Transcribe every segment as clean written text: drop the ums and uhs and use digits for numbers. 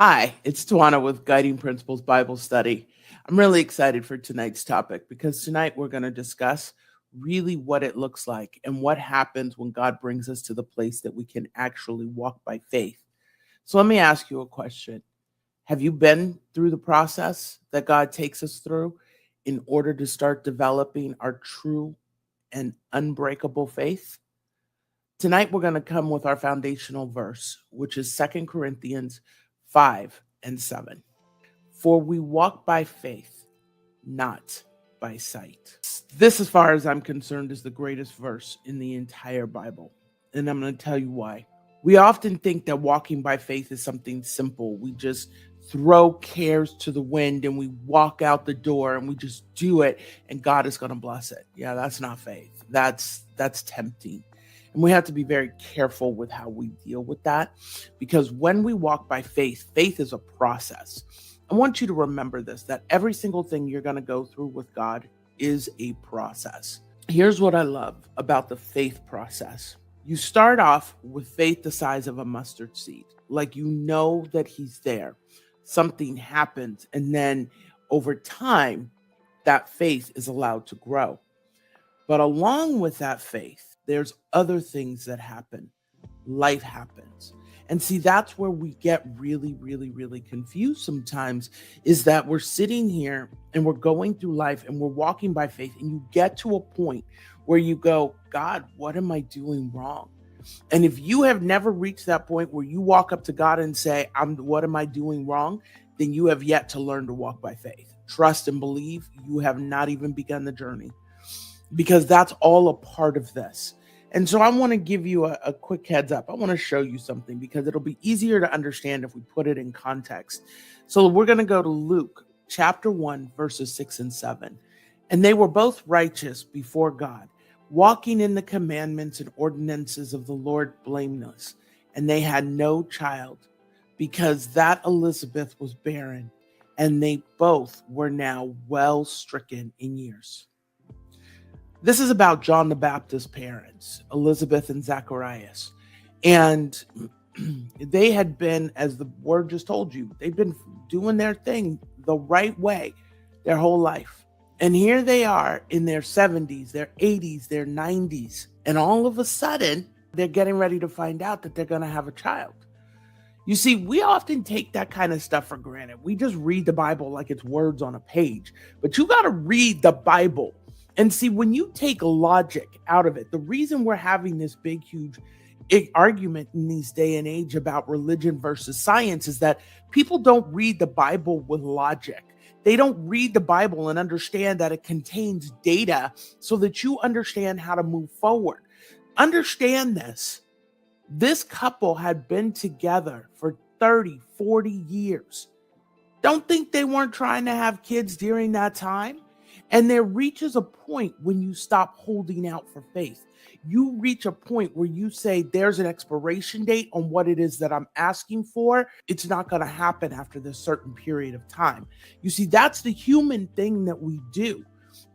Hi, it's Tawana with Guiding Principles Bible Study. I'm really excited for tonight's topic because tonight we're going to discuss really what it looks like and what happens when God brings us to the place that we can actually walk by faith. So let me ask you a question. Have you been through the process that God takes us through in order to start developing our true and unbreakable faith? Tonight, we're going to come with our foundational verse, which is 2 Corinthians 5 and 7. For we walk by faith, not by sight. This, as far as I'm concerned, is the greatest verse in the entire Bible. And I'm going to tell you why. We often think that walking by faith is something simple. We just throw cares to the wind and we walk out the door and we just do it and God is going to bless it. Yeah, that's not faith. That's tempting. And we have to be very careful with how we deal with that, because when we walk by faith, faith is a process. I want you to remember this, that every single thing you're going to go through with God is a process. Here's what I love about the faith process. You start off with faith the size of a mustard seed, like you know that he's there. Something happens, and then over time, that faith is allowed to grow. But along with that faith, there's other things that happen. Life happens. And see, that's where we get really, really, really confused sometimes, is that we're sitting here and we're going through life and we're walking by faith, and you get to a point where you go, God, what am I doing wrong? And if you have never reached that point where you walk up to God and say, what am I doing wrong? Then you have yet to learn to walk by faith. Trust and believe, you have not even begun the journey, because that's all a part of this. And so I want to give you a quick heads up. I want to show you something because it'll be easier to understand if we put it in context. So we're going to go to Luke chapter 1, verses 6 and 7. And they were both righteous before God, walking in the commandments and ordinances of the Lord blameless. And they had no child, because that Elizabeth was barren, and they both were now well stricken in years. This is about John the Baptist's parents, Elizabeth and Zacharias. And they had been, as the word just told you, they've been doing their thing the right way their whole life. And here they are in their 70s, their 80s, their 90s. And all of a sudden, they're getting ready to find out that they're going to have a child. You see, we often take that kind of stuff for granted. We just read the Bible like it's words on a page. But you got to read the Bible. And see, when you take logic out of it, the reason we're having this big, huge argument in these day and age about religion versus science is that people don't read the Bible with logic. They don't read the Bible and understand that it contains data so that you understand how to move forward. Understand this. This couple had been together for 30, 40 years. Don't think they weren't trying to have kids during that time. And there reaches a point when you stop holding out for faith. You reach a point where you say, there's an expiration date on what it is that I'm asking for. It's not going to happen after this certain period of time. You see, that's the human thing that we do.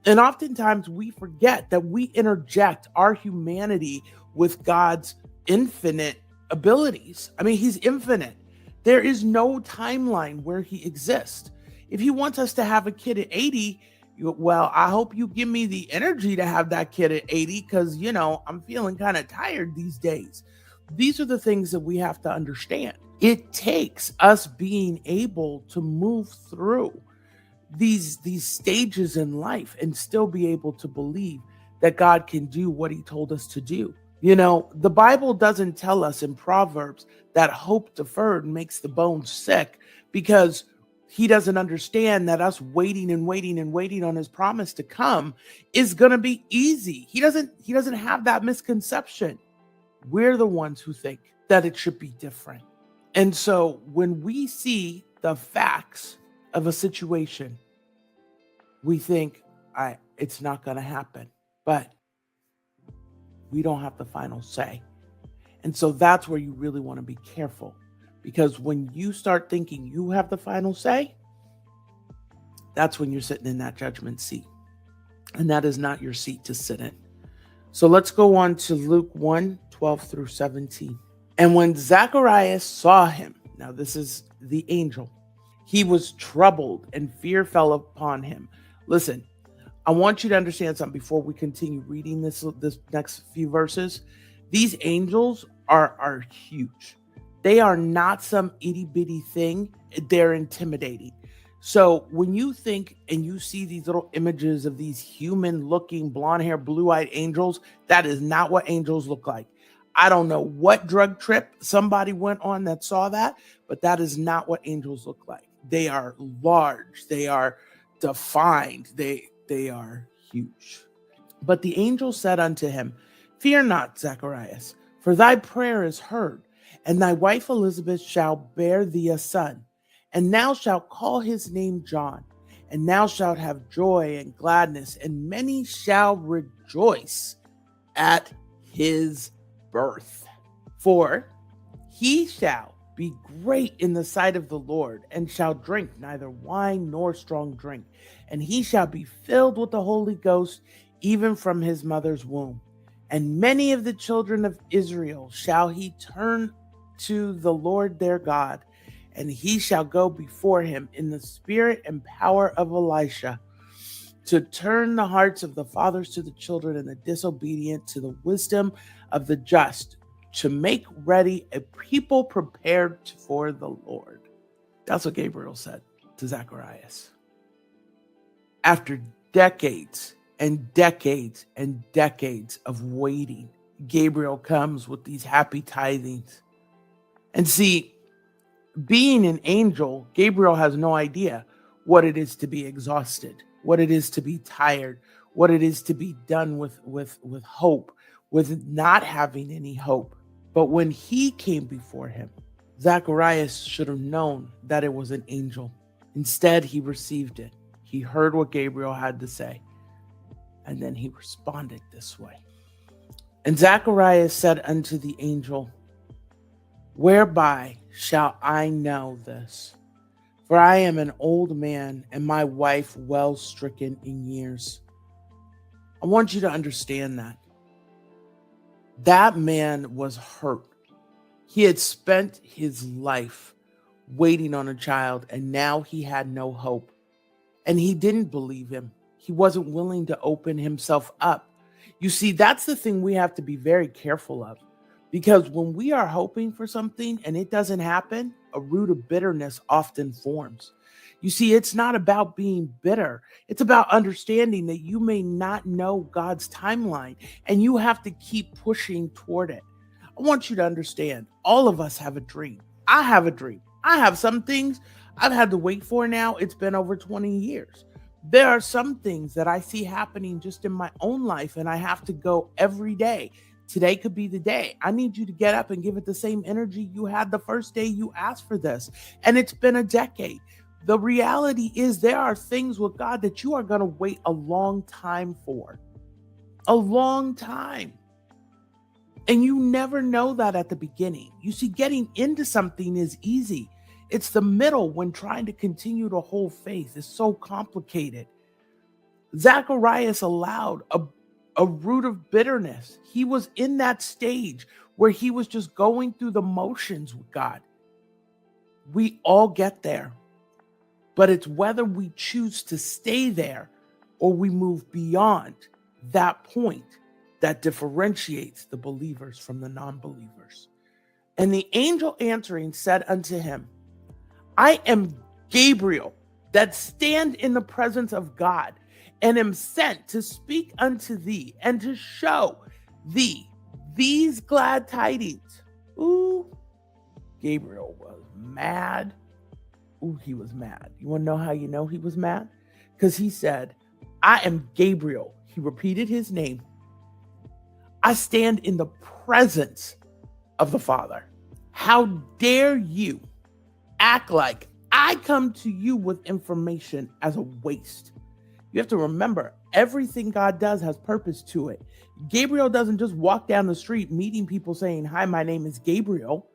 And oftentimes we forget that we interject our humanity with God's infinite abilities. I mean, he's infinite. There is no timeline where he exists. If he wants us to have a kid at 80, well, I hope you give me the energy to have that kid at 80, because, I'm feeling kind of tired these days. These are the things that we have to understand. It takes us being able to move through these stages in life and still be able to believe that God can do what he told us to do. The Bible doesn't tell us in Proverbs that hope deferred makes the bones sick, because he doesn't understand that us waiting and waiting and waiting on his promise to come is going to be easy. He doesn't have that misconception. We're the ones who think that it should be different. And so when we see the facts of a situation, we think it's not going to happen, but we don't have the final say. And so that's where you really want to be careful. Because when you start thinking you have the final say, that's when you're sitting in that judgment seat. And that is not your seat to sit in. So let's go on to Luke 1, 12 through 17. And when Zacharias saw him, Now, this is the angel. He was troubled and fear fell upon him. Listen, I want you to understand something before we continue reading this next few verses. These angels are huge. They are not some itty bitty thing. They're intimidating. So when you think and you see these little images of these human looking blonde hair, blue eyed angels, that is not what angels look like. I don't know what drug trip somebody went on that saw that, but that is not what angels look like. They are large. They are defined. They are huge. But the angel said unto him, Fear not, Zacharias, for thy prayer is heard, and thy wife Elizabeth shall bear thee a son, and thou shalt call his name John, and thou shalt have joy and gladness, and many shall rejoice at his birth. For he shall be great in the sight of the Lord, and shall drink neither wine nor strong drink, and he shall be filled with the Holy Ghost even from his mother's womb. And many of the children of Israel shall he turn to the Lord their God, and he shall go before him in the spirit and power of Elisha, to turn the hearts of the fathers to the children and the disobedient to the wisdom of the just, to make ready a people prepared for the Lord. That's what Gabriel said to Zacharias. After decades and decades and decades of waiting, Gabriel comes with these happy tidings. And see, being an angel, Gabriel has no idea what it is to be exhausted, what it is to be tired, what it is to be done with hope, with not having any hope. But when he came before him, Zacharias should have known that it was an angel. Instead, he received it. He heard what Gabriel had to say, and then he responded this way. And Zacharias said unto the angel, Whereby shall I know this? For I am an old man, and my wife well stricken in years. I want you to understand that. That man was hurt. He had spent his life waiting on a child, and now he had no hope. And he didn't believe him. He wasn't willing to open himself up. You see, that's the thing we have to be very careful of. Because when we are hoping for something and it doesn't happen, a root of bitterness often forms. You see, it's not about being bitter. It's about understanding that you may not know God's timeline and you have to keep pushing toward it. I want you to understand, all of us have a dream. I have a dream. I have some things I've had to wait for now. It's been over 20 years. There are some things that I see happening just in my own life, and I have to go every day. Today could be the day. I need you to get up and give it the same energy you had the first day you asked for this. And it's been a decade. The reality is there are things with God that you are going to wait a long time for. A long time. And you never know that at the beginning. You see, getting into something is easy. It's the middle when trying to continue to hold faith is so complicated. Zacharias allowed a root of bitterness. He was in that stage where he was just going through the motions with God. We all get there, but it's whether we choose to stay there or we move beyond that point that differentiates the believers from the non-believers. And the angel answering said unto him, I am Gabriel, that stand in the presence of God, and am sent to speak unto thee and to show thee these glad tidings. Ooh, Gabriel was mad. Ooh, he was mad. You want to know how you know he was mad? Because he said, I am Gabriel. He repeated his name. I stand in the presence of the Father. How dare you act like I come to you with information as a waste? You have to remember, everything God does has purpose to it. Gabriel doesn't just walk down the street meeting people saying, hi, my name is Gabriel.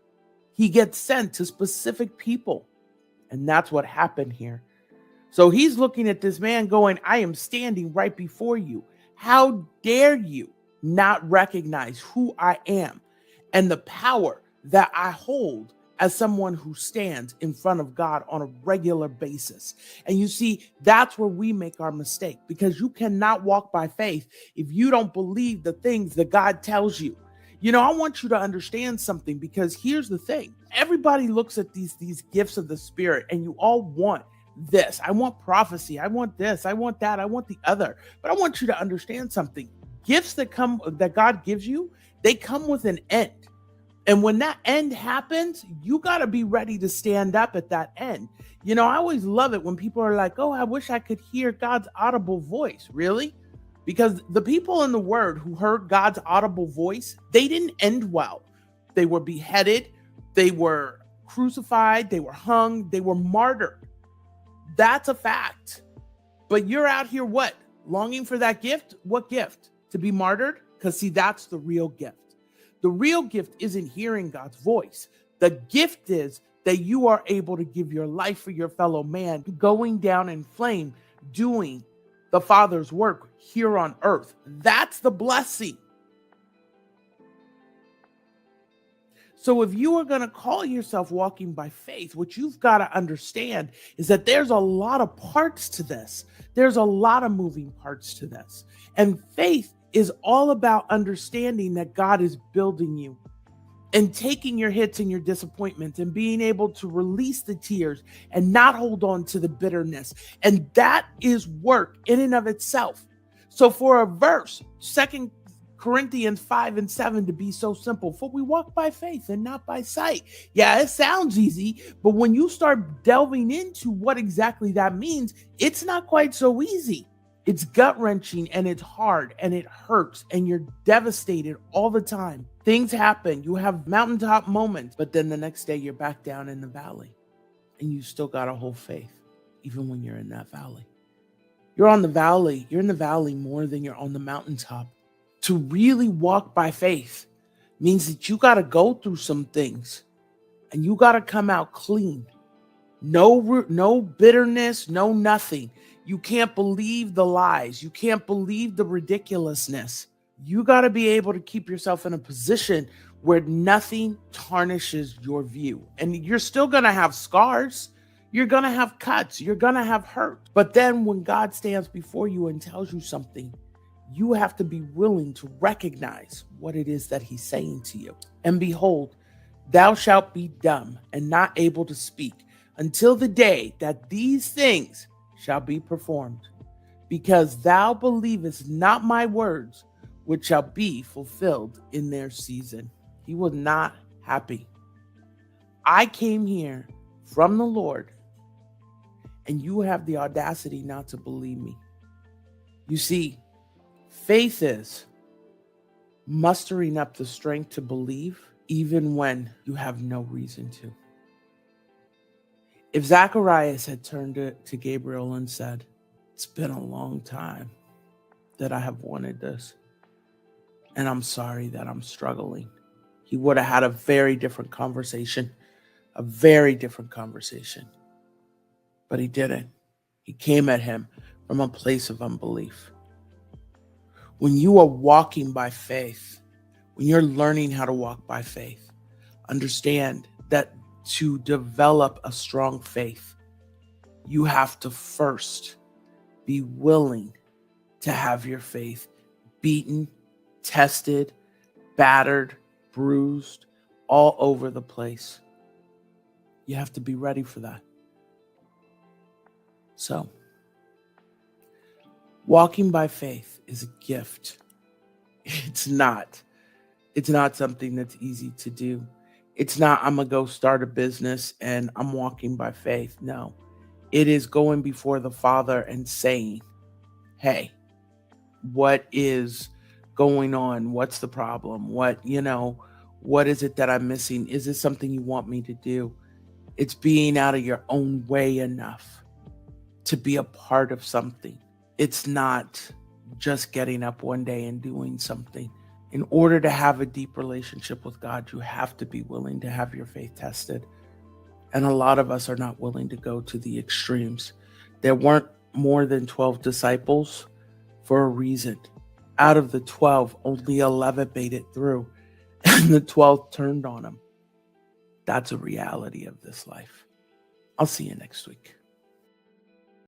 He gets sent to specific people. And that's what happened here. So he's looking at this man going, I am standing right before you. How dare you not recognize who I am and the power that I hold as someone who stands in front of God on a regular basis. And you see, that's where we make our mistake, because you cannot walk by faith if you don't believe the things that God tells you. I want you to understand something, because here's the thing. Everybody looks at these gifts of the Spirit, and you all want this. I want prophecy. I want this. I want that. I want the other. But I want you to understand something. Gifts that God gives you, they come with an end. And when that end happens, you got to be ready to stand up at that end. I always love it when people are like, oh, I wish I could hear God's audible voice. Really? Because the people in the Word who heard God's audible voice, they didn't end well. They were beheaded. They were crucified. They were hung. They were martyred. That's a fact. But you're out here, what? Longing for that gift? What gift? To be martyred? Because see, that's the real gift. The real gift isn't hearing God's voice. The gift is that you are able to give your life for your fellow man, going down in flame, doing the Father's work here on earth. That's the blessing. So if you are going to call yourself walking by faith, what you've got to understand is that there's a lot of parts to this. There's a lot of moving parts to this. And faith is all about understanding that God is building you and taking your hits and your disappointments and being able to release the tears and not hold on to the bitterness. And that is work in and of itself. So for a verse, 2 Corinthians 5:7 to be so simple, for we walk by faith and not by sight. Yeah, it sounds easy, but when you start delving into what exactly that means, it's not quite so easy. It's gut-wrenching and it's hard and it hurts and you're devastated all the time. Things happen. You have mountaintop moments, but then the next day you're back down in the valley and you still got to hold faith, even when you're in that valley. You're in the valley more than you're on the mountaintop. To really walk by faith means that you got to go through some things and you got to come out clean. No bitterness, no nothing. You can't believe the lies. You can't believe the ridiculousness. You got to be able to keep yourself in a position where nothing tarnishes your view. And you're still going to have scars. You're going to have cuts. You're going to have hurt. But then when God stands before you and tells you something, you have to be willing to recognize what it is that he's saying to you. And behold, thou shalt be dumb and not able to speak until the day that these things shall be performed, because thou believest not my words, which shall be fulfilled in their season. He was not happy. I came here from the Lord, and you have the audacity not to believe me. You see, faith is mustering up the strength to believe even when you have no reason to. If Zacharias had turned to Gabriel and said, it's been a long time that I have wanted this, and I'm sorry that I'm struggling, he would have had a very different conversation, But he didn't. He came at him from a place of unbelief. When you are walking by faith, when you're learning how to walk by faith, understand that to develop a strong faith, you have to first be willing to have your faith beaten, tested, battered, bruised, all over the place. You have to be ready for that. So, walking by faith is a gift. It's not something that's easy to do. It's not, I'm going to go start a business and I'm walking by faith. No, it is going before the Father and saying, hey, what is going on? What's the problem? What is it that I'm missing? Is this something you want me to do? It's being out of your own way enough to be a part of something. It's not just getting up one day and doing something. In order to have a deep relationship with God, you have to be willing to have your faith tested. And a lot of us are not willing to go to the extremes. There weren't more than 12 disciples for a reason. Out of the 12, only 11 made it through, and the 12th turned on him. that's a reality of this life. I'll see you next week.